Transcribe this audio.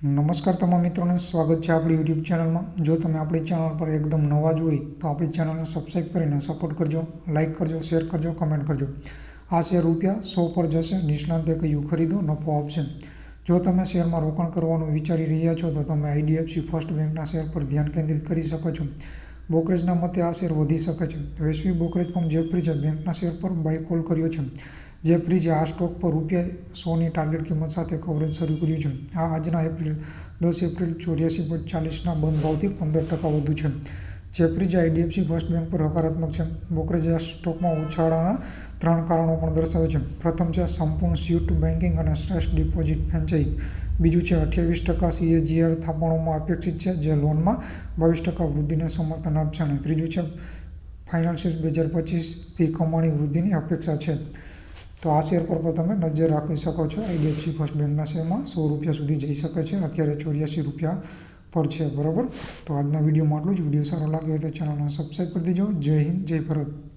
નમસ્કાર તમામ મિત્રોને સ્વાગત છે આપણી યુટ્યુબ ચેનલમાં। જો તમે આપણી ચેનલ પર એકદમ નવા જ હોય તો આપણી ચેનલને સબસ્ક્રાઈબ કરીને સપોર્ટ કરજો, લાઇક કરજો, શેર કરજો, કમેન્ટ કરજો। આ શેર ₹100 પર જશે, નિષ્ણાંતે કહ્યું ખરીદો, નફો આપશે। જો તમે શેરમાં રોકાણ કરવાનું વિચારી રહ્યા છો તો તમે IDFC ફર્સ્ટ બેંકના શેર પર ધ્યાન કેન્દ્રિત કરી શકો છો। બ્રોકરેજના મતે આ શેર વધી શકે છે। વૈશ્વિક બ્રોકરેજ ફર્મ જેફરીઝે બેંકના શેર પર બાય કોલ કર્યો છે। જેફરીઝે આ સ્ટોક પર ₹100ની ટાર્ગેટ કિંમત સાથે કવરેજ શરૂ કર્યું છે। આ આજના 10 એપ્રિલ 84.40ના બંધ ભાવથી 15% વધુ છે। જેફરીઝે IDFC ફર્સ્ટ બેંક પર હકારાત્મક છે। બ્રોકરેજે આ સ્ટોકમાં ઉછાળાના 3 કારણો પણ દર્શાવે છે। પ્રથમ છે સંપૂર્ણ સ્યુટ બેન્કિંગ અને શ્રેષ્ઠ ડિપોઝિટ ફ્રેન્ચાઇઝ। બીજું છે 28% CAGR થાપણોમાં અપેક્ષિત છે, જે લોનમાં 22% વૃદ્ધિને સમર્થન આપશે। અને ત્રીજું છે ફાઇનાન્સિયલ 2025થી કમાણી વૃદ્ધિની અપેક્ષા છે। તો આ શેર પર પણ તમે નજર રાખી શકો છો। IDFC ફર્સ્ટ બેંકના શેરમાં ₹100 સુધી જઈ શકે છે, અત્યારે ₹84 પર છે, બરાબર। તો આજના વિડીયોમાં આટલું જ। વિડીયો સારો લાગ્યો હોય તો ચેનલને સબસ્ક્રાઈબ કરી દેજો। જય હિન્દ, જય ભારત।